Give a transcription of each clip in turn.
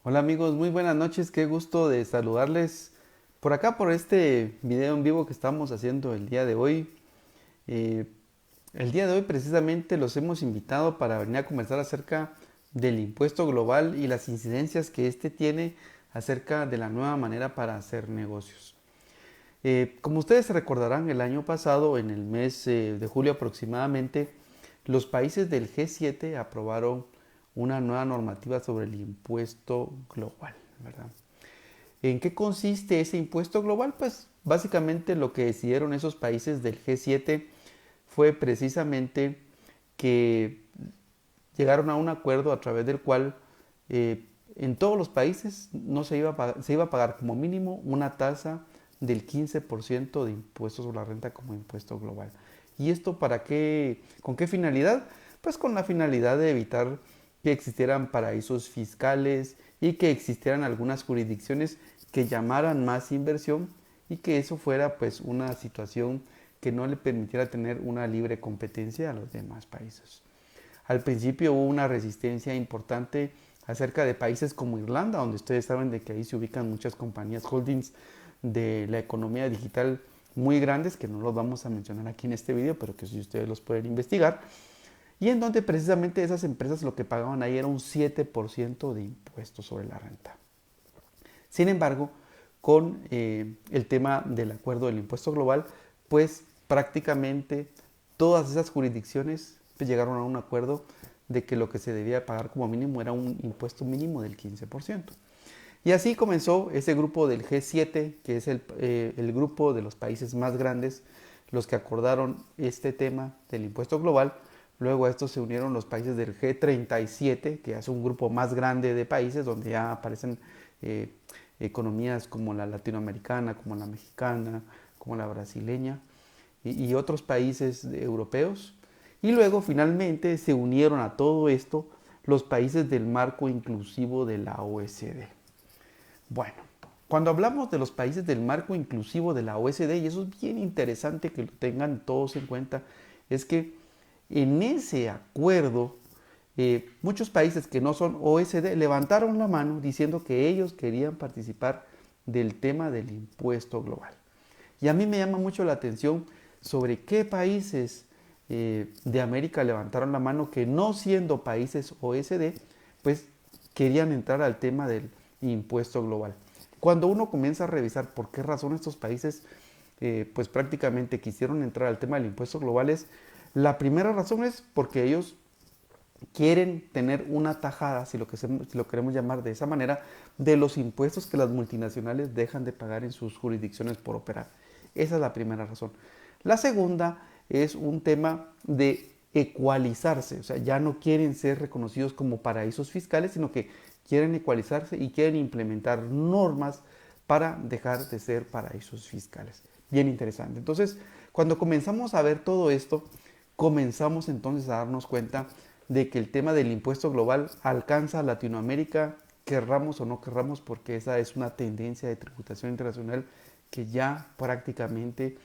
Hola amigos, muy buenas noches, qué gusto de saludarles por acá por este video en vivo que estamos haciendo el día de hoy. Eh, el día de hoy precisamente los hemos invitado para venir a conversar acerca del impuesto global y las incidencias que este tiene acerca de la nueva manera para hacer negocios. Como ustedes se recordarán, el año pasado, en el mes de julio aproximadamente, los países del G7 aprobaron una nueva normativa sobre el impuesto global, ¿verdad? ¿En qué consiste ese impuesto global? Pues básicamente lo que decidieron esos países del G7 fue precisamente que llegaron a un acuerdo a través del cual en todos los países no se iba a pagar como mínimo una tasa del 15% de impuestos sobre la renta como impuesto global. ¿Y esto para qué? ¿Con qué finalidad? Pues con la finalidad de evitar que existieran paraísos fiscales y que existieran algunas jurisdicciones que llamaran más inversión y que eso fuera pues una situación que no le permitiera tener una libre competencia a los demás países. Al principio hubo una resistencia importante acerca de países como Irlanda, donde ustedes saben de que ahí se ubican muchas compañías holdings de la economía digital muy grandes, que no los vamos a mencionar aquí en este video, pero que si ustedes los pueden investigar, y en donde precisamente esas empresas lo que pagaban ahí era un 7% de impuestos sobre la renta. Sin embargo, con el tema del acuerdo del impuesto global, pues prácticamente todas esas jurisdicciones pues, llegaron a un acuerdo de que lo que se debía pagar como mínimo era un impuesto mínimo del 15%. Y así comenzó ese grupo del G7, que es el grupo de los países más grandes, los que acordaron este tema del impuesto global. Luego a estos se unieron los países del G37, que es un grupo más grande de países donde ya aparecen eh, economías como la latinoamericana, como la mexicana, como la brasileña y otros países europeos. Y luego finalmente se unieron a todo esto los países del marco inclusivo de la OECD. Bueno, cuando hablamos de los países del marco inclusivo de la OECD, y eso es bien interesante que lo tengan todos en cuenta, es que en ese acuerdo muchos países que no son OECD levantaron la mano diciendo que ellos querían participar del tema del impuesto global. Y a mí me llama mucho la atención sobre qué países de América levantaron la mano que no siendo países OECD, pues querían entrar al tema del impuesto global. Cuando uno comienza a revisar por qué razón estos países pues prácticamente quisieron entrar al tema del impuesto global es, la primera razón es porque ellos quieren tener una tajada, si lo queremos llamar de esa manera, de los impuestos que las multinacionales dejan de pagar en sus jurisdicciones por operar. Esa es la primera razón. La segunda es un tema de ecualizarse, o sea, ya no quieren ser reconocidos como paraísos fiscales, sino que quieren ecualizarse y quieren implementar normas para dejar de ser paraísos fiscales. Bien interesante. Entonces, cuando comenzamos a ver todo esto, comenzamos entonces a darnos cuenta de que el tema del impuesto global alcanza a Latinoamérica, querramos o no querramos, porque esa es una tendencia de tributación internacional que ya prácticamente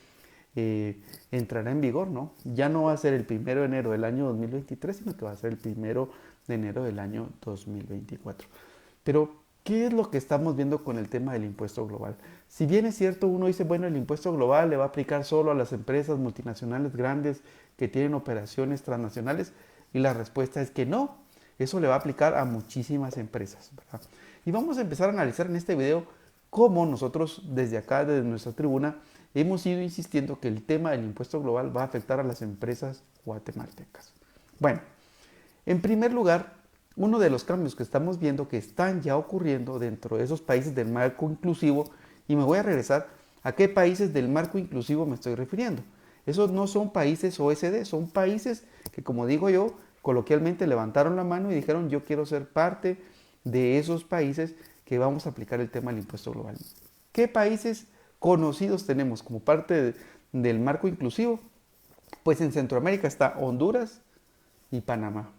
entrará en vigor, ¿no? Ya no va a ser el 1 de enero del año 2023, sino que va a ser el 1 de enero del año 2024. Pero, ¿qué es lo que estamos viendo con el tema del impuesto global? Si bien es cierto, uno dice, bueno, el impuesto global le va a aplicar solo a las empresas multinacionales grandes que tienen operaciones transnacionales, y la respuesta es que no, eso le va a aplicar a muchísimas empresas, ¿verdad? Y vamos a empezar a analizar en este video cómo nosotros desde acá, desde nuestra tribuna, hemos ido insistiendo que el tema del impuesto global va a afectar a las empresas guatemaltecas. Bueno, en primer lugar, uno de los cambios que estamos viendo que están ya ocurriendo dentro de esos países del marco inclusivo, y me voy a regresar a qué países del marco inclusivo me estoy refiriendo. Esos no son países OECD, son países que, como digo yo, coloquialmente levantaron la mano y dijeron yo quiero ser parte de esos países que vamos a aplicar el tema del impuesto global. ¿Qué países conocidos tenemos como parte del marco inclusivo? Pues en Centroamérica está Honduras y Panamá.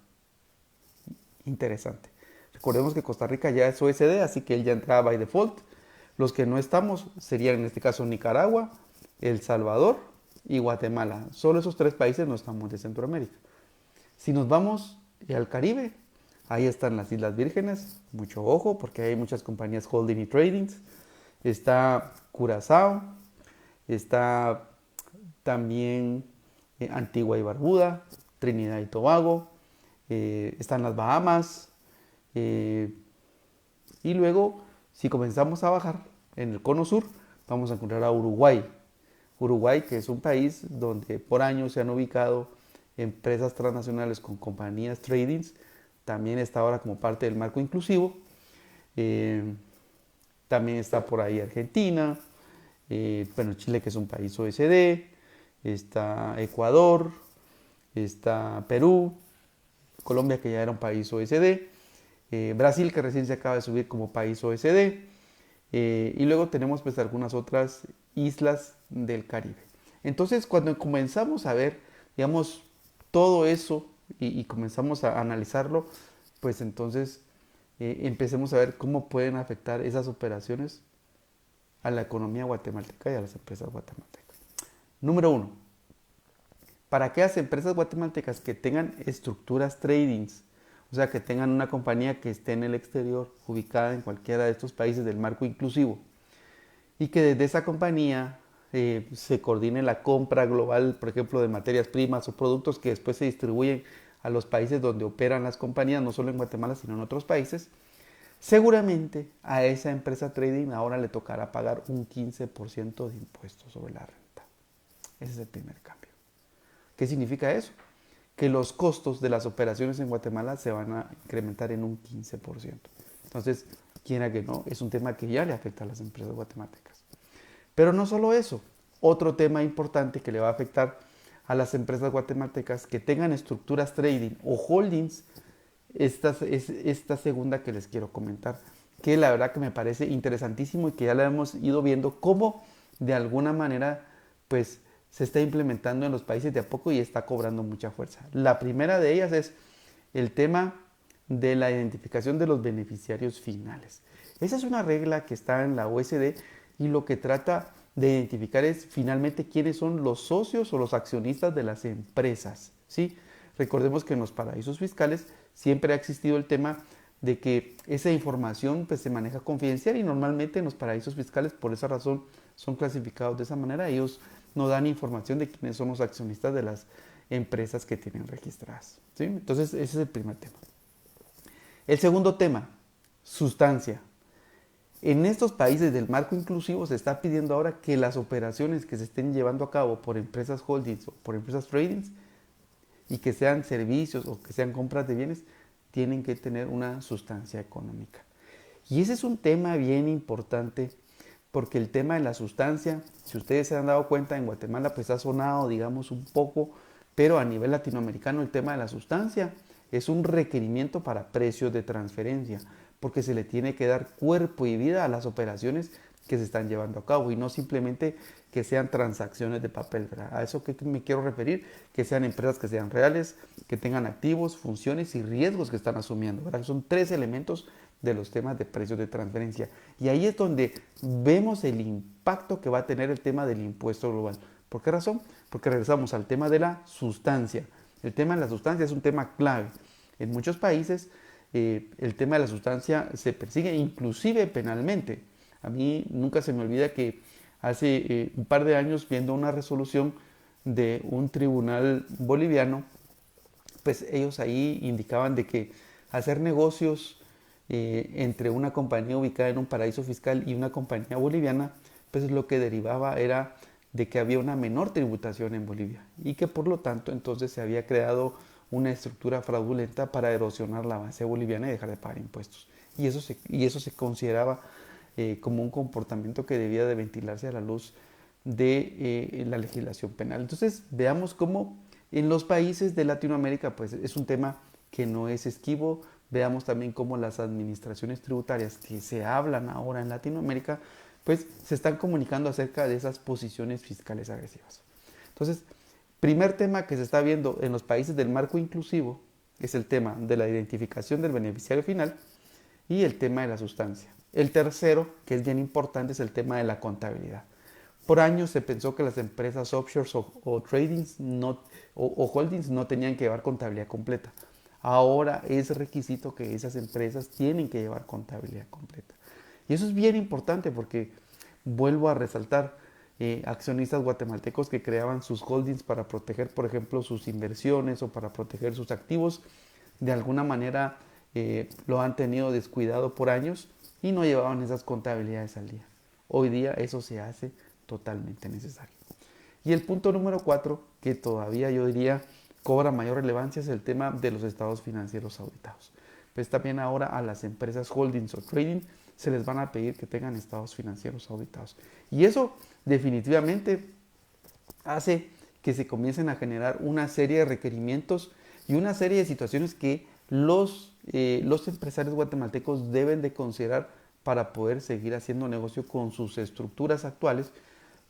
Interesante. Recordemos que Costa Rica ya es OECD, así que él ya entraba by default. Los que no estamos serían en este caso Nicaragua, El Salvador y Guatemala. Solo esos tres países no estamos de Centroamérica. Si nos vamos al Caribe, Ahí están las Islas Vírgenes, mucho ojo porque hay muchas compañías holding y tradings. Está Curazao, está también Antigua y Barbuda, Trinidad y Tobago, están las Bahamas, eh, y luego si comenzamos a bajar en el cono sur, vamos a encontrar a Uruguay. Uruguay, que es un país donde por años se han ubicado empresas transnacionales con compañías tradings, también está ahora como parte del marco inclusivo. Eh, También está por ahí Argentina, bueno, Chile, que es un país OECD, está Ecuador, está Perú, Colombia, que ya era un país OECD, Brasil, que recién se acaba de subir como país OECD, y luego tenemos pues algunas otras islas del Caribe. Entonces, cuando comenzamos a ver, digamos, todo eso y comenzamos a analizarlo, pues entonces empecemos a ver cómo pueden afectar esas operaciones a la economía guatemalteca y a las empresas guatemaltecas. Número uno, para aquellas empresas guatemaltecas que tengan estructuras tradings, o sea, que tengan una compañía que esté en el exterior, ubicada en cualquiera de estos países del marco inclusivo, y que desde esa compañía se coordine la compra global, por ejemplo, de materias primas o productos que después se distribuyen a los países donde operan las compañías, no solo en Guatemala, sino en otros países, seguramente a esa empresa trading ahora le tocará pagar un 15% de impuestos sobre la renta. Ese es el primer cambio. ¿Qué significa eso? Que los costos de las operaciones en Guatemala se van a incrementar en un 15%. Entonces, quiera que no, es un tema que ya le afecta a las empresas guatemaltecas. Pero no solo eso, otro tema importante que le va a afectar a las empresas guatemaltecas que tengan estructuras trading o holdings, es esta segunda que les quiero comentar, que la verdad que me parece interesantísimo y que ya la hemos ido viendo cómo de alguna manera pues se está implementando en los países de a poco y está cobrando mucha fuerza. La primera de ellas es el tema de la identificación de los beneficiarios finales. Esa es una regla que está en la OECD y lo que trata de identificar es finalmente quiénes son los socios o los accionistas de las empresas, ¿sí? Recordemos que en los paraísos fiscales siempre ha existido el tema de que esa información pues, se maneja confidencial y normalmente en los paraísos fiscales por esa razón son clasificados de esa manera. Ellos no dan información de quiénes son los accionistas de las empresas que tienen registradas, ¿sí? Entonces ese es el primer tema. El segundo tema, sustancia. En estos países del marco inclusivo se está pidiendo ahora que las operaciones que se estén llevando a cabo por empresas holdings o por empresas tradings y que sean servicios o que sean compras de bienes, tienen que tener una sustancia económica. Y ese es un tema bien importante porque el tema de la sustancia, si ustedes se han dado cuenta, en Guatemala pues ha sonado, digamos, un poco, pero a nivel latinoamericano el tema de la sustancia es un requerimiento para precios de transferencia, porque se le tiene que dar cuerpo y vida a las operaciones que se están llevando a cabo y no simplemente que sean transacciones de papel, ¿verdad? A eso que me quiero referir, que sean empresas que sean reales, que tengan activos, funciones y riesgos que están asumiendo, ¿verdad? Son tres elementos de los temas de precios de transferencia. Y ahí es donde vemos el impacto que va a tener el tema del impuesto global. ¿Por qué razón? Porque regresamos al tema de la sustancia. El tema de la sustancia es un tema clave. En muchos países el tema de la sustancia se persigue inclusive penalmente. A mí nunca se me olvida que hace un par de años, viendo una resolución de un tribunal boliviano, pues ellos ahí indicaban de que hacer negocios entre una compañía ubicada en un paraíso fiscal y una compañía boliviana, pues lo que derivaba era de que había una menor tributación en Bolivia y que por lo tanto entonces se había creado una estructura fraudulenta para erosionar la base boliviana y dejar de pagar impuestos. Y eso se consideraba como un comportamiento que debía de ventilarse a la luz de la legislación penal. Entonces veamos cómo en los países de Latinoamérica pues es un tema que no es esquivo. Veamos también cómo las administraciones tributarias que se hablan ahora en Latinoamérica pues se están comunicando acerca de esas posiciones fiscales agresivas. Entonces, primer tema que se está viendo en los países del marco inclusivo es el tema de la identificación del beneficiario final y el tema de la sustancia. El tercero, que es bien importante, es el tema de la contabilidad. Por años se pensó que las empresas offshore o tradings o holdings no tenían que llevar contabilidad completa. ahora es requisito que esas empresas tienen que llevar contabilidad completa. Y eso es bien importante porque, vuelvo a resaltar, accionistas guatemaltecos que creaban sus holdings para proteger, por ejemplo, sus inversiones o para proteger sus activos, de alguna manera lo han tenido descuidado por años y no llevaban esas contabilidades al día. Hoy día eso se hace totalmente necesario. Y el punto número 4, que todavía yo diría cobra mayor relevancia, es el tema de los estados financieros auditados. Pues también ahora a las empresas holdings o trading se les van a pedir que tengan estados financieros auditados. Y eso definitivamente hace que se comiencen a generar una serie de requerimientos y una serie de situaciones que los empresarios guatemaltecos deben de considerar para poder seguir haciendo negocio con sus estructuras actuales,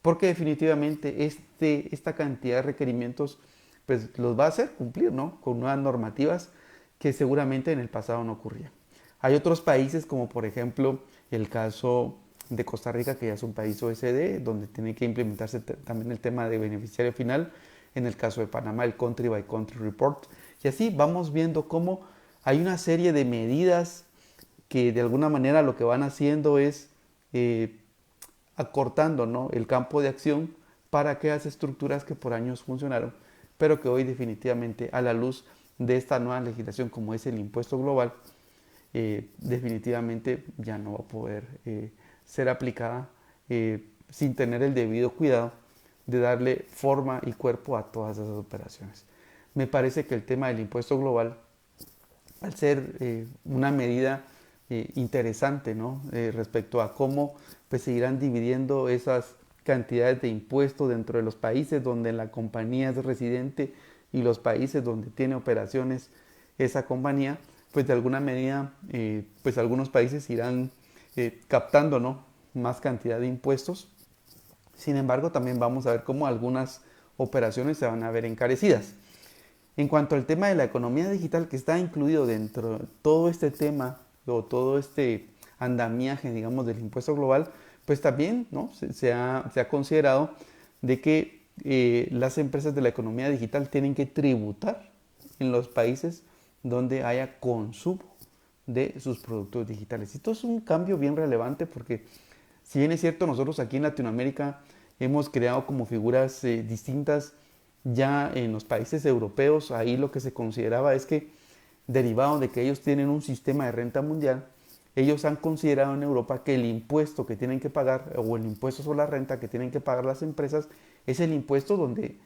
porque definitivamente esta cantidad de requerimientos pues los va a hacer cumplir, ¿no?, con nuevas normativas que seguramente en el pasado no ocurrían. Hay otros países como por ejemplo el caso de Costa Rica, que ya es un país OECD, donde tiene que implementarse también el tema de beneficiario final. En el caso de Panamá, el Country by Country Report. Y así vamos viendo cómo hay una serie de medidas que de alguna manera lo que van haciendo es acortando, ¿no?, el campo de acción para aquellas estructuras que por años funcionaron, pero que hoy definitivamente a la luz de esta nueva legislación como es el impuesto global, definitivamente ya no va a poder ser aplicada sin tener el debido cuidado de darle forma y cuerpo a todas esas operaciones. Me parece que el tema del impuesto global, al ser una medida interesante, ¿no?, respecto a cómo pues, se irán dividiendo esas cantidades de impuestos dentro de los países donde la compañía es residente y los países donde tiene operaciones esa compañía, pues de alguna medida pues algunos países irán captando, ¿no?, más cantidad de impuestos. Sin embargo, también vamos a ver cómo algunas operaciones se van a ver encarecidas. En cuanto al tema de la economía digital, que está incluido dentro de todo este tema o todo este andamiaje, digamos, del impuesto global, pues también, ¿no?, se ha considerado de que las empresas de la economía digital tienen que tributar en los países donde haya consumo de sus productos digitales. Esto es un cambio bien relevante porque, si bien es cierto, nosotros aquí en Latinoamérica hemos creado como figuras distintas ya en los países europeos. Ahí lo que se consideraba es que, derivado de que ellos tienen un sistema de renta mundial, ellos han considerado en Europa que el impuesto que tienen que pagar, o el impuesto sobre la renta que tienen que pagar las empresas, es el impuesto donde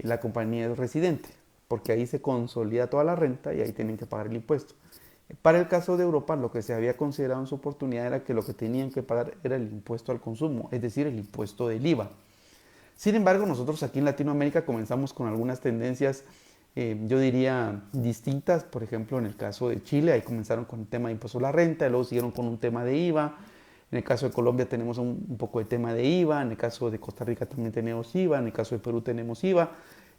la compañía es residente, porque ahí se consolida toda la renta y ahí tienen que pagar el impuesto. Para el caso de Europa, lo que se había considerado en su oportunidad era que lo que tenían que pagar era el impuesto al consumo, es decir, el impuesto del IVA. Sin embargo, nosotros aquí en Latinoamérica comenzamos con algunas tendencias, yo diría, distintas. Por ejemplo, en el caso de Chile, ahí comenzaron con el tema de impuesto a la renta, y luego siguieron con un tema de IVA. En el caso de Colombia tenemos un poco de tema de IVA, en el caso de Costa Rica también tenemos IVA, en el caso de Perú tenemos IVA.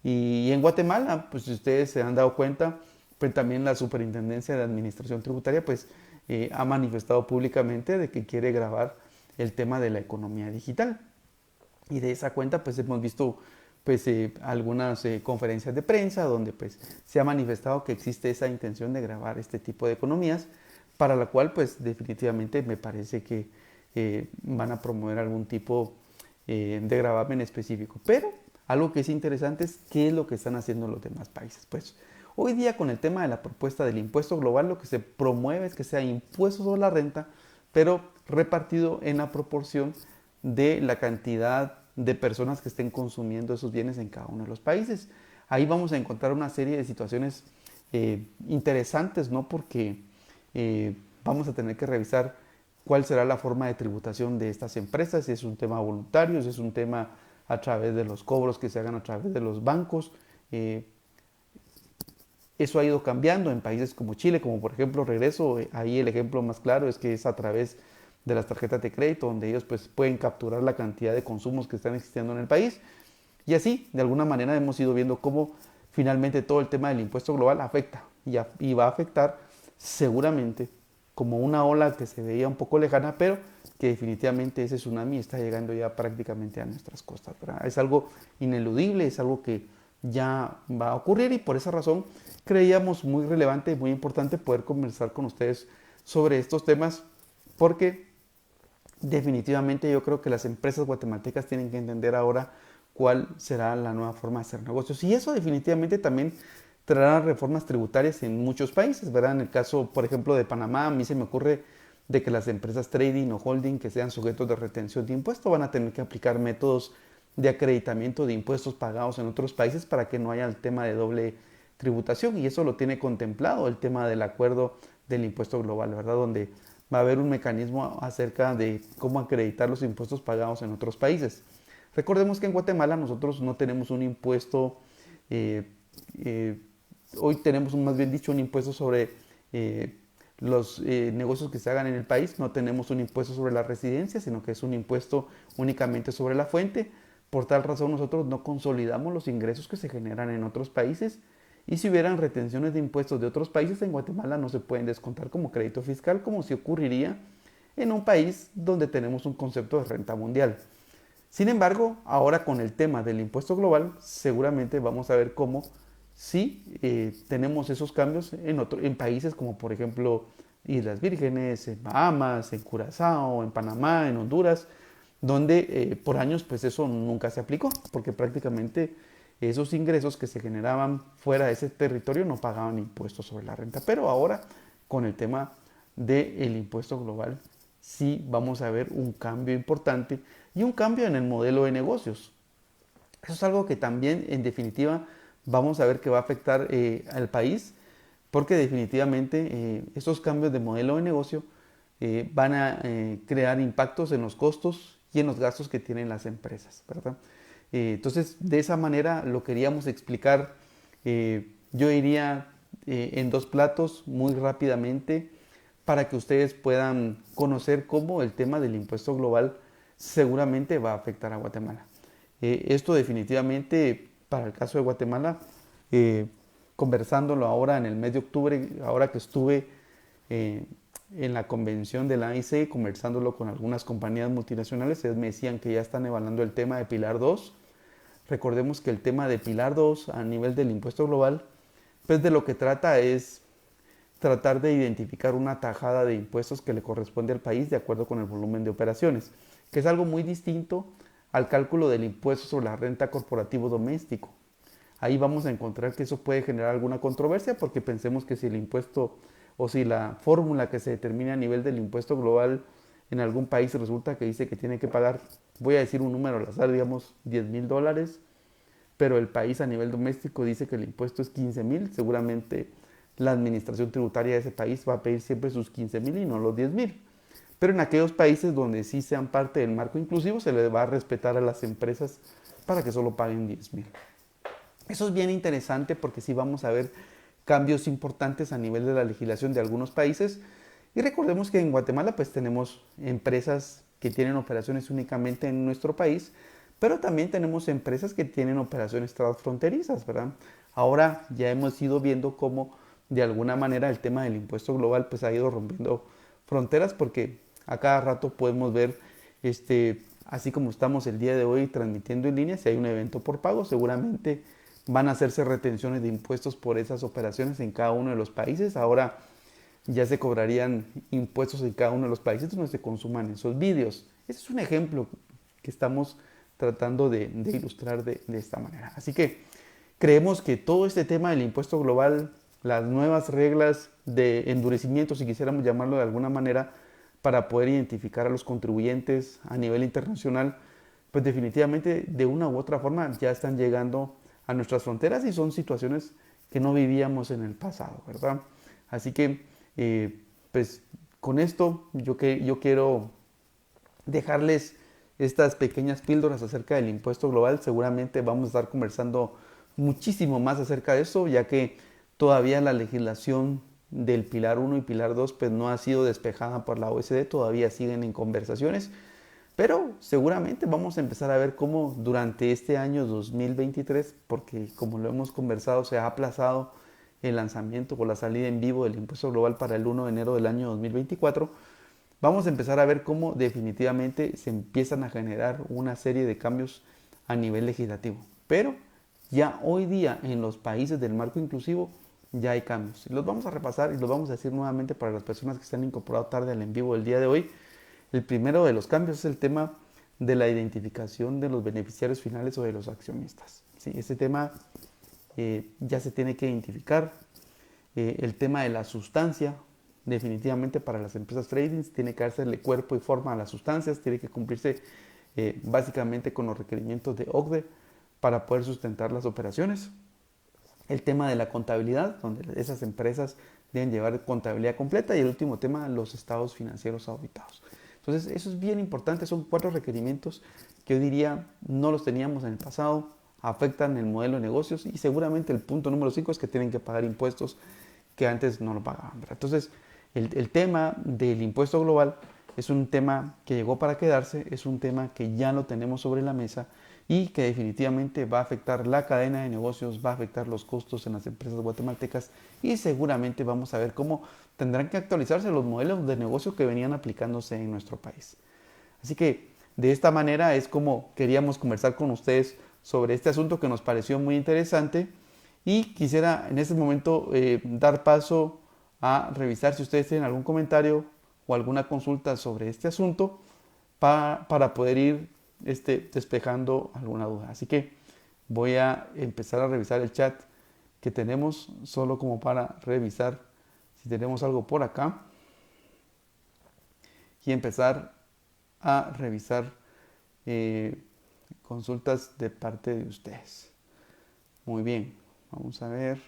Y en Guatemala, pues si ustedes se han dado cuenta, pues también la Superintendencia de Administración Tributaria pues ha manifestado públicamente de que quiere gravar el tema de la economía digital. Y de esa cuenta pues hemos visto pues algunas conferencias de prensa donde pues se ha manifestado que existe esa intención de grabar este tipo de economías, para la cual pues definitivamente me parece que van a promover algún tipo de gravamen específico. Pero algo que es interesante es qué es lo que están haciendo los demás países. Pues hoy día, con el tema de la propuesta del impuesto global, lo que se promueve es que sea impuesto sobre la renta, pero repartido en la proporción de la cantidad de personas que estén consumiendo esos bienes en cada uno de los países. Ahí vamos a encontrar una serie de situaciones interesantes, ¿no? Porque vamos a tener que revisar cuál será la forma de tributación de estas empresas, si es un tema voluntario, si es un tema a través de los cobros que se hagan a través de los bancos. Eso ha ido cambiando en países como Chile, como por ejemplo, regreso, ahí el ejemplo más claro es que es a través de las tarjetas de crédito, donde ellos pues pueden capturar la cantidad de consumos que están existiendo en el país. Y así, de alguna manera, hemos ido viendo cómo finalmente todo el tema del impuesto global afecta y va a afectar seguramente como una ola que se veía un poco lejana, pero que definitivamente ese tsunami está llegando ya prácticamente a nuestras costas, ¿verdad? Es algo ineludible, es algo que ya va a ocurrir y por esa razón creíamos muy relevante y muy importante poder conversar con ustedes sobre estos temas porque definitivamente yo creo que las empresas guatemaltecas tienen que entender ahora cuál será la nueva forma de hacer negocios. Y eso definitivamente también traerá reformas tributarias en muchos países, ¿verdad? En el caso, por ejemplo, de Panamá, a mí se me ocurre de que las empresas trading o holding que sean sujetos de retención de impuestos van a tener que aplicar métodos de acreditamiento de impuestos pagados en otros países para que no haya el tema de doble tributación. Y eso lo tiene contemplado el tema del acuerdo del impuesto global, ¿verdad? Donde va a haber un mecanismo acerca de cómo acreditar los impuestos pagados en otros países. Recordemos que en Guatemala nosotros no tenemos un impuesto, eh, eh, hoy tenemos más bien dicho un impuesto sobre los negocios que se hagan en el país, no tenemos un impuesto sobre la residencia, sino que es un impuesto únicamente sobre la fuente. Por tal razón nosotros no consolidamos los ingresos que se generan en otros países y si hubieran retenciones de impuestos de otros países en Guatemala no se pueden descontar como crédito fiscal como si ocurriría en un país donde tenemos un concepto de renta mundial. Sin embargo, ahora con el tema del impuesto global, seguramente vamos a ver cómo sí tenemos esos cambios en países como por ejemplo Islas Vírgenes, en Bahamas, en Curazao, en Panamá, en Honduras, donde por años pues eso nunca se aplicó, porque prácticamente esos ingresos que se generaban fuera de ese territorio no pagaban impuestos sobre la renta. Pero ahora con el tema del impuesto global sí vamos a ver un cambio importante y un cambio en el modelo de negocios. Eso es algo que también en definitiva vamos a ver que va a afectar al país porque definitivamente estos cambios de modelo de negocio van a crear impactos en los costos y en los gastos que tienen las empresas, ¿verdad? Entonces, de esa manera lo queríamos explicar. Yo iría en dos platos muy rápidamente para que ustedes puedan conocer cómo el tema del impuesto global seguramente va a afectar a Guatemala. Esto definitivamente, para el caso de Guatemala, eh, conversándolo ahora en el mes de octubre, ahora que estuve eh, en la convención de la AIC, conversándolo con algunas compañías multinacionales, ellos me decían que ya están evaluando el tema de Pilar 2. Recordemos que el tema de Pilar 2 a nivel del impuesto global, pues de lo que trata es tratar de identificar una tajada de impuestos que le corresponde al país de acuerdo con el volumen de operaciones, que es algo muy distinto al cálculo del impuesto sobre la renta corporativo doméstico. Ahí vamos a encontrar que eso puede generar alguna controversia porque pensemos que si el impuesto o si la fórmula que se determina a nivel del impuesto global en algún país resulta que dice que tiene que pagar, voy a decir un número al azar, digamos $10,000, pero el país a nivel doméstico dice que el impuesto es 15,000, seguramente la administración tributaria de ese país va a pedir siempre sus 15,000 y no los 10,000. Pero en aquellos países donde sí sean parte del marco inclusivo se les va a respetar a las empresas para que solo paguen 10,000. Eso es bien interesante porque sí vamos a ver cambios importantes a nivel de la legislación de algunos países. Y recordemos que en Guatemala pues tenemos empresas que tienen operaciones únicamente en nuestro país, pero también tenemos empresas que tienen operaciones transfronterizas, ¿verdad? Ahora ya hemos ido viendo cómo de alguna manera el tema del impuesto global pues ha ido rompiendo fronteras porque a cada rato podemos ver así como estamos el día de hoy transmitiendo en línea, si hay un evento por pago, seguramente van a hacerse retenciones de impuestos por esas operaciones en cada uno de los países. Ahora ya se cobrarían impuestos en cada uno de los países donde se consuman esos vídeos. Ese es un ejemplo que estamos tratando de ilustrar de esta manera. Así que creemos que todo este tema del impuesto global, las nuevas reglas de endurecimiento, si quisiéramos llamarlo de alguna manera, para poder identificar a los contribuyentes a nivel internacional, pues definitivamente de una u otra forma ya están llegando a nuestras fronteras y son situaciones que no vivíamos en el pasado, ¿verdad? Así que, pues con esto yo quiero dejarles estas pequeñas píldoras acerca del impuesto global. Seguramente vamos a estar conversando muchísimo más acerca de eso, ya que todavía la legislación del Pilar 1 y Pilar 2 pues no ha sido despejada por la OECD, todavía siguen en conversaciones, pero seguramente vamos a empezar a ver cómo durante este año 2023, porque como lo hemos conversado, se ha aplazado el lanzamiento o la salida en vivo del impuesto global para el 1 de enero del año 2024, vamos a empezar a ver cómo definitivamente se empiezan a generar una serie de cambios a nivel legislativo. Pero ya hoy día en los países del marco inclusivo ya hay cambios. Y los vamos a repasar y los vamos a decir nuevamente para las personas que se han incorporado tarde al en vivo del día de hoy. El primero de los cambios es el tema de la identificación de los beneficiarios finales o de los accionistas. ¿Sí? Ese tema ya se tiene que identificar. El tema de la sustancia, definitivamente para las empresas trading tiene que darle cuerpo y forma a las sustancias, tiene que cumplirse básicamente con los requerimientos de OCDE para poder sustentar las operaciones. El tema de la contabilidad, donde esas empresas deben llevar contabilidad completa, y el último tema, los estados financieros auditados. Entonces, eso es bien importante, son 4 requerimientos que yo diría no los teníamos en el pasado, afectan el modelo de negocios, y seguramente el punto número 5 es que tienen que pagar impuestos que antes no lo pagaban, ¿verdad? Entonces, el tema del impuesto global es un tema que llegó para quedarse, es un tema que ya lo tenemos sobre la mesa y que definitivamente va a afectar la cadena de negocios, va a afectar los costos en las empresas guatemaltecas, y seguramente vamos a ver cómo tendrán que actualizarse los modelos de negocio que venían aplicándose en nuestro país. Así que de esta manera es como queríamos conversar con ustedes sobre este asunto que nos pareció muy interesante, y quisiera en este momento dar paso a revisar si ustedes tienen algún comentario o alguna consulta sobre este asunto para poder ir despejando alguna duda. Así que voy a empezar a revisar el chat que tenemos, solo como para revisar si tenemos algo por acá, y empezar a revisar consultas de parte de ustedes. Muy bien, vamos a ver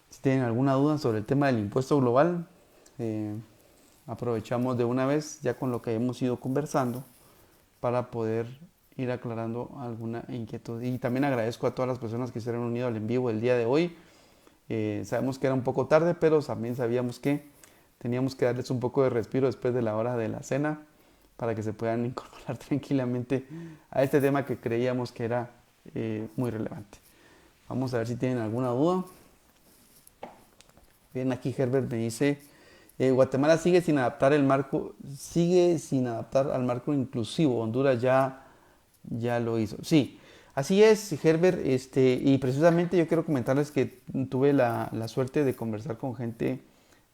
si tienen alguna duda sobre el tema del impuesto global. Aprovechamos de una vez ya con lo que hemos ido conversando para poder ir aclarando alguna inquietud. Y también agradezco a todas las personas que se han unido al en vivo el día de hoy. Sabemos que era un poco tarde, pero también sabíamos que teníamos que darles un poco de respiro después de la hora de la cena para que se puedan incorporar tranquilamente a este tema que creíamos que era muy relevante. Vamos a ver si tienen alguna duda. Bien, aquí Herbert me dice, Guatemala sigue sin adaptar al marco inclusivo. Honduras ya lo hizo. Sí, así es, Herbert, y precisamente yo quiero comentarles que tuve la suerte de conversar con gente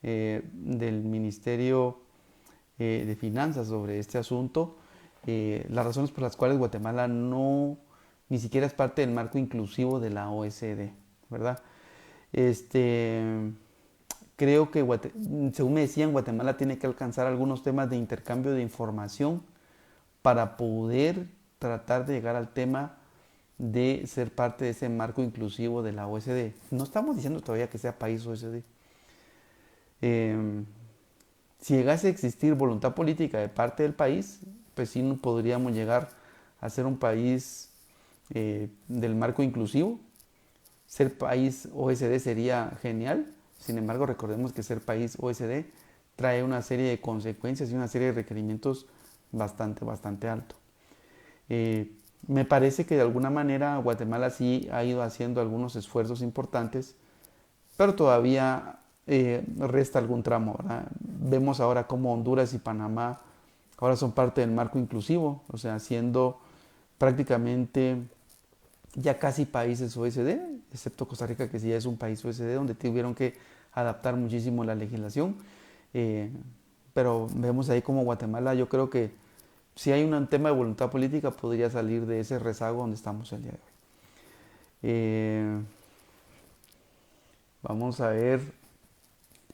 del Ministerio de Finanzas sobre este asunto. Las razones por las cuales Guatemala ni siquiera es parte del marco inclusivo de la OECD, ¿verdad? Creo que, según me decían, Guatemala tiene que alcanzar algunos temas de intercambio de información para poder tratar de llegar al tema de ser parte de ese marco inclusivo de la OECD. No estamos diciendo todavía que sea país OECD. Si llegase a existir voluntad política de parte del país, pues sí podríamos llegar a ser un país del marco inclusivo. Ser país OECD sería genial. Sin embargo, recordemos que ser país OECD trae una serie de consecuencias y una serie de requerimientos bastante alto. Me parece que de alguna manera Guatemala sí ha ido haciendo algunos esfuerzos importantes, pero todavía resta algún tramo, ¿verdad? Vemos ahora cómo Honduras y Panamá ahora son parte del marco inclusivo, o sea, siendo prácticamente ya casi países OECD, excepto Costa Rica, que sí ya es un país OECD, donde tuvieron que adaptar muchísimo la legislación. Pero vemos ahí como Guatemala, yo creo que si hay un tema de voluntad política, podría salir de ese rezago donde estamos el día de hoy. Vamos a ver.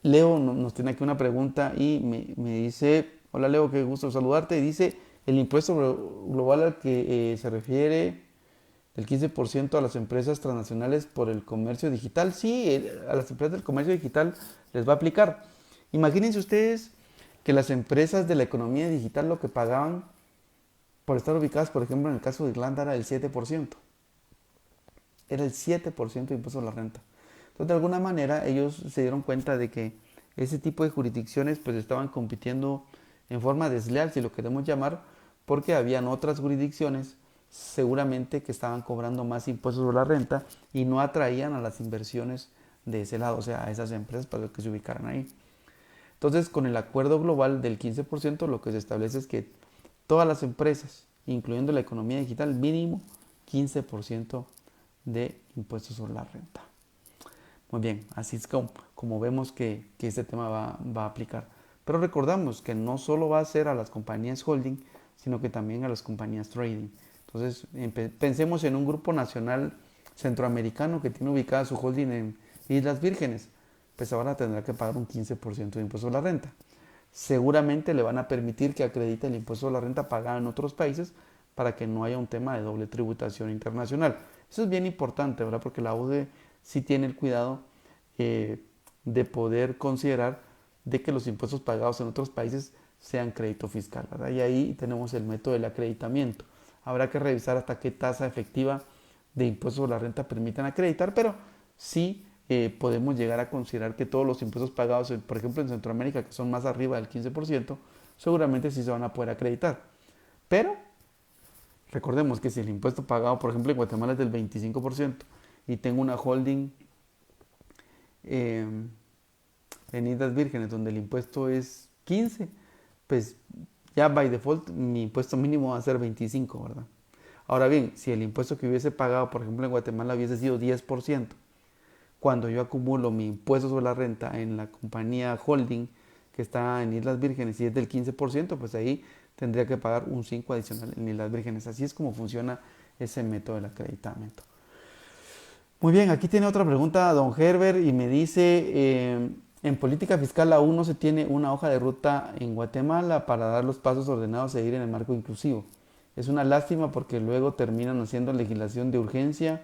Leo nos tiene aquí una pregunta y me dice, hola Leo, qué gusto saludarte. Y dice, el impuesto global al que se refiere, el 15% a las empresas transnacionales por el comercio digital. Sí, a las empresas del comercio digital les va a aplicar. Imagínense ustedes que las empresas de la economía digital lo que pagaban por estar ubicadas, por ejemplo, en el caso de Irlanda, era el 7%. Era el 7% de impuesto a la renta. Entonces, de alguna manera, ellos se dieron cuenta de que ese tipo de jurisdicciones pues estaban compitiendo en forma desleal, si lo queremos llamar, porque habían otras jurisdicciones seguramente que estaban cobrando más impuestos sobre la renta y no atraían a las inversiones de ese lado, o sea, a esas empresas para que se ubicaran ahí. Entonces, con el acuerdo global del 15%, lo que se establece es que todas las empresas, incluyendo la economía digital, mínimo 15% de impuestos sobre la renta. Muy bien, así es como vemos que este tema va a aplicar. Pero recordamos que no solo va a ser a las compañías holding, sino que también a las compañías trading. Entonces, pensemos en un grupo nacional centroamericano que tiene ubicada su holding en Islas Vírgenes. Pues ahora tendrá que pagar un 15% de impuesto a la renta. Seguramente le van a permitir que acredite el impuesto a la renta pagado en otros países para que no haya un tema de doble tributación internacional. Eso es bien importante, ¿verdad? Porque la OCDE sí tiene el cuidado de poder considerar de que los impuestos pagados en otros países sean crédito fiscal, ¿verdad? Y ahí tenemos el método del acreditamiento. Habrá que revisar hasta qué tasa efectiva de impuestos sobre la renta permiten acreditar, pero sí podemos llegar a considerar que todos los impuestos pagados, por ejemplo en Centroamérica, que son más arriba del 15%, seguramente sí se van a poder acreditar. Pero recordemos que si el impuesto pagado, por ejemplo en Guatemala es del 25% y tengo una holding eh, en Islas Vírgenes donde el impuesto es 15, pues ya by default mi impuesto mínimo va a ser 25, ¿verdad? Ahora bien, si el impuesto que hubiese pagado, por ejemplo en Guatemala, hubiese sido 10%, cuando yo acumulo mi impuesto sobre la renta en la compañía holding que está en Islas Vírgenes y es del 15%, pues ahí tendría que pagar un 5 adicional en Islas Vírgenes. Así es como funciona ese método del acreditamiento. Muy bien, aquí tiene otra pregunta don Herbert y me dice, en política fiscal aún no se tiene una hoja de ruta en Guatemala para dar los pasos ordenados a seguir en el marco inclusivo. Es una lástima porque luego terminan haciendo legislación de urgencia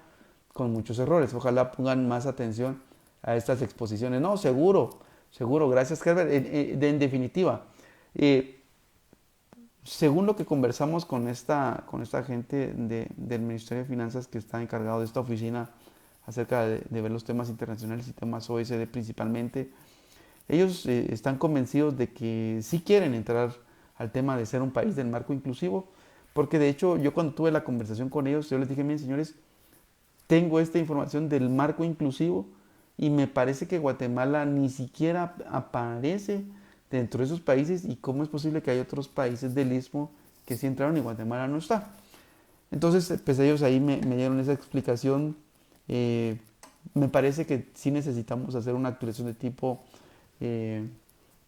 con muchos errores. Ojalá pongan más atención a estas exposiciones. No, seguro, seguro. Gracias, Herbert. En definitiva, eh, según lo que conversamos con esta gente del Ministerio de Finanzas que está encargado de esta oficina acerca de ver los temas internacionales y temas OECD principalmente, ellos están convencidos de que sí quieren entrar al tema de ser un país del marco inclusivo, porque de hecho yo cuando tuve la conversación con ellos, yo les dije, miren señores, tengo esta información del marco inclusivo y me parece que Guatemala ni siquiera aparece dentro de esos países y cómo es posible que hay otros países del Istmo que sí entraron y Guatemala no está. Entonces, pues ellos ahí me dieron esa explicación. Eh, Me parece que sí necesitamos hacer una actualización de tipo eh,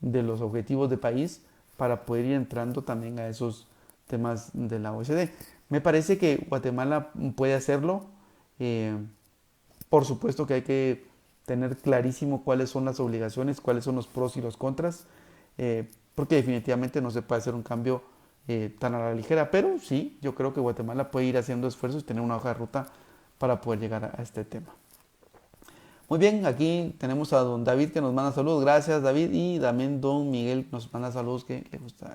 de los objetivos de país para poder ir entrando también a esos temas de la OECD. Me parece que Guatemala puede hacerlo. Eh, por supuesto que hay que tener clarísimo cuáles son las obligaciones, cuáles son los pros y los contras, porque definitivamente no se puede hacer un cambio tan a la ligera, pero sí, yo creo que Guatemala puede ir haciendo esfuerzos y tener una hoja de ruta para poder llegar a este tema. Muy bien, aquí tenemos a don David que nos manda saludos, gracias David, y también don Miguel nos manda saludos que le gusta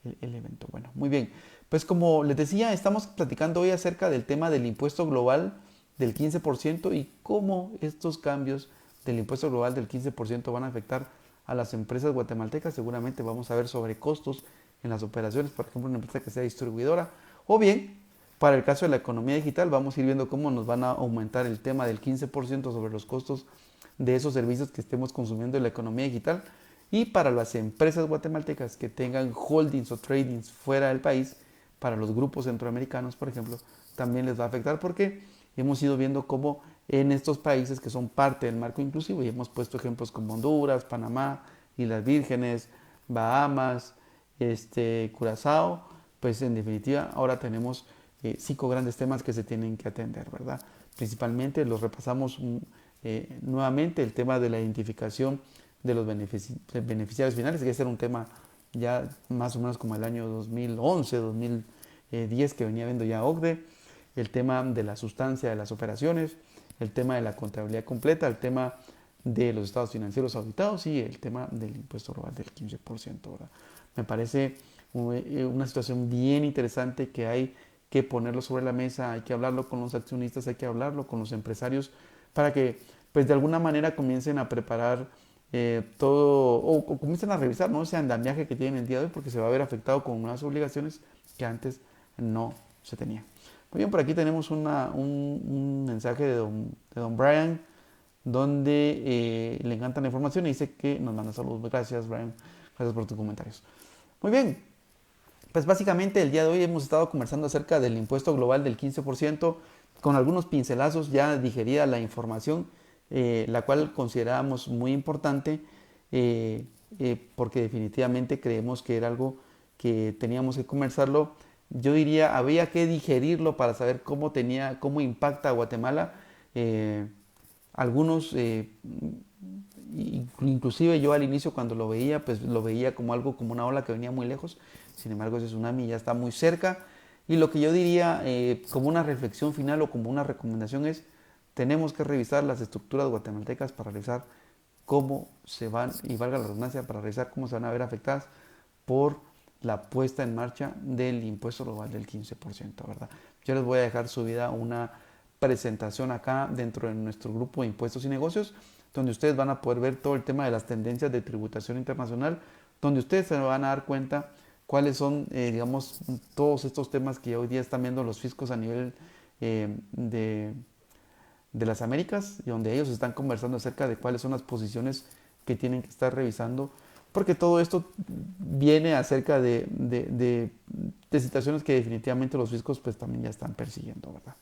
el evento. Bueno, muy bien, pues como les decía, estamos platicando hoy acerca del tema del impuesto global del 15% y cómo estos cambios del impuesto global del 15% van a afectar a las empresas guatemaltecas. Seguramente vamos a ver sobrecostos en las operaciones, por ejemplo, una empresa que sea distribuidora, o bien, para el caso de la economía digital, vamos a ir viendo cómo nos van a aumentar el tema del 15% sobre los costos de esos servicios que estemos consumiendo en la economía digital. Y para las empresas guatemaltecas que tengan holdings o tradings fuera del país, para los grupos centroamericanos, por ejemplo, también les va a afectar porque hemos ido viendo cómo en estos países que son parte del marco inclusivo, y hemos puesto ejemplos como Honduras, Panamá, Islas Vírgenes, Bahamas, Curazao, pues en definitiva ahora tenemos 5 grandes temas que se tienen que atender, ¿verdad? Principalmente los repasamos nuevamente, el tema de la identificación de los beneficiarios finales, que ese era un tema ya más o menos como el año 2011, 2010 que venía viendo ya OCDE, el tema de la sustancia de las operaciones, el tema de la contabilidad completa, el tema de los estados financieros auditados y el tema del impuesto global del 15%, ¿verdad? Me parece una situación bien interesante que hay que ponerlo sobre la mesa, hay que hablarlo con los accionistas, hay que hablarlo con los empresarios para que pues de alguna manera comiencen a preparar todo o comiencen a revisar, ¿no?, ese andamiaje que tienen el día de hoy porque se va a ver afectado con unas obligaciones que antes no se tenían. Muy bien, por aquí tenemos un mensaje de don Brian donde le encanta la información y dice que nos manda saludos. Gracias, Brian. Gracias por tus comentarios. Muy bien. Pues básicamente el día de hoy hemos estado conversando acerca del impuesto global del 15%, con algunos pincelazos ya digerida la información, la cual considerábamos muy importante, porque definitivamente creemos que era algo que teníamos que conversarlo. Yo diría, había que digerirlo para saber cómo impacta a Guatemala. Eh, Algunos, inclusive yo al inicio cuando lo veía, pues lo veía como algo, como una ola que venía muy lejos. Sin embargo, ese tsunami ya está muy cerca. Y lo que yo diría como una reflexión final o como una recomendación es, tenemos que revisar las estructuras guatemaltecas para revisar cómo se van, y valga la redundancia, para revisar cómo se van a ver afectadas por la puesta en marcha del impuesto global del 15%, ¿verdad? Yo les voy a dejar subida una presentación acá dentro de nuestro grupo de impuestos y negocios, donde ustedes van a poder ver todo el tema de las tendencias de tributación internacional, donde ustedes se van a dar cuenta cuáles son, digamos, todos estos temas que hoy día están viendo los fiscos a nivel de las Américas, y donde ellos están conversando acerca de cuáles son las posiciones que tienen que estar revisando, porque todo esto viene acerca de situaciones que definitivamente los fiscos pues también ya están persiguiendo, ¿verdad?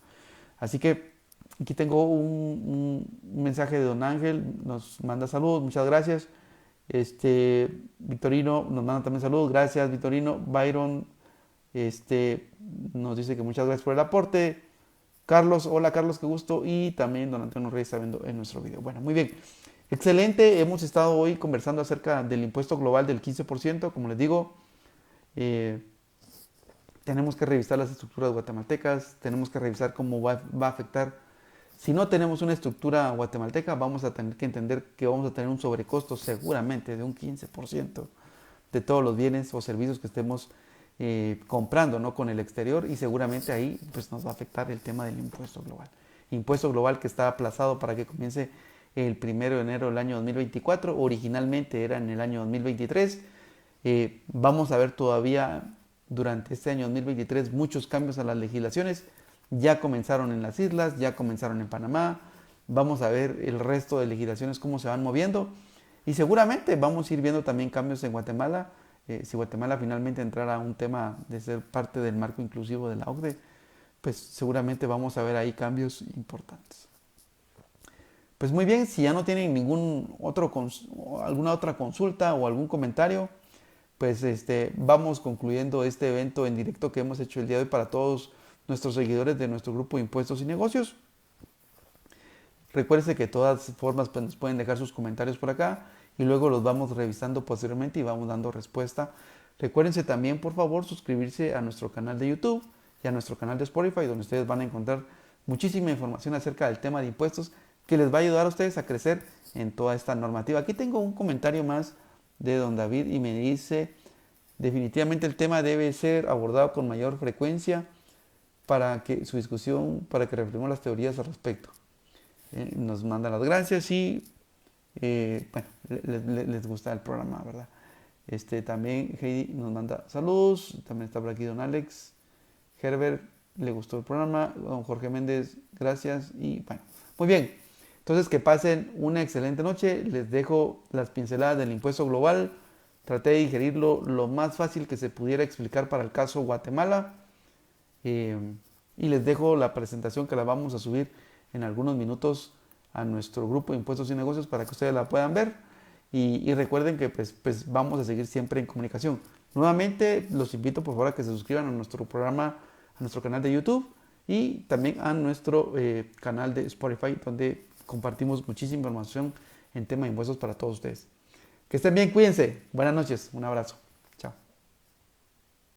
Así que aquí tengo un mensaje de don Ángel, nos manda saludos, muchas gracias. Victorino nos manda también saludos, gracias Victorino. Byron nos dice que muchas gracias por el aporte. Carlos, hola Carlos, qué gusto. Y también don Antonio Reyes está viendo en nuestro video. Bueno, muy bien. Excelente, hemos estado hoy conversando acerca del impuesto global del 15%. Como les digo, eh, tenemos que revisar las estructuras guatemaltecas, tenemos que revisar cómo va a afectar. Si no tenemos una estructura guatemalteca, vamos a tener que entender que vamos a tener un sobrecosto seguramente de un 15% de todos los bienes o servicios que estemos comprando, ¿no?, con el exterior, y seguramente ahí pues, nos va a afectar el tema del impuesto global. Impuesto global que está aplazado para que comience el 1 de enero del año 2024, originalmente era en el año 2023. Vamos a ver todavía durante este año 2023 muchos cambios a las legislaciones. Ya comenzaron en las islas, ya comenzaron en Panamá. Vamos a ver el resto de legislaciones cómo se van moviendo. Y seguramente vamos a ir viendo también cambios en Guatemala. Si Guatemala finalmente entrara a un tema de ser parte del marco inclusivo de la OCDE, pues seguramente vamos a ver ahí cambios importantes. Pues muy bien, si ya no tienen alguna otra consulta o algún comentario, pues vamos concluyendo este evento en directo que hemos hecho el día de hoy para todos nuestros seguidores de nuestro grupo de impuestos y negocios. Recuerden que de todas formas pues, nos pueden dejar sus comentarios por acá y luego los vamos revisando posteriormente y vamos dando respuesta. Recuérdense también, por favor, suscribirse a nuestro canal de YouTube y a nuestro canal de Spotify, donde ustedes van a encontrar muchísima información acerca del tema de impuestos que les va a ayudar a ustedes a crecer en toda esta normativa. Aquí tengo un comentario más de don David y me dice, definitivamente el tema debe ser abordado con mayor frecuencia para que reflejemos las teorías al respecto. Nos manda las gracias y bueno, les gusta el programa, ¿verdad? También Heidi nos manda saludos, también está por aquí don Alex, Herbert, le gustó el programa, don Jorge Méndez, gracias y bueno, muy bien. Entonces que pasen una excelente noche, les dejo las pinceladas del impuesto global, traté de digerirlo lo más fácil que se pudiera explicar para el caso Guatemala y les dejo la presentación que la vamos a subir en algunos minutos a nuestro grupo de impuestos y negocios para que ustedes la puedan ver y recuerden que pues vamos a seguir siempre en comunicación. Nuevamente los invito por favor a que se suscriban a nuestro programa, a nuestro canal de YouTube y también a nuestro canal de Spotify, donde compartimos muchísima información en tema de impuestos para todos ustedes. Que estén bien, cuídense, buenas noches, un abrazo.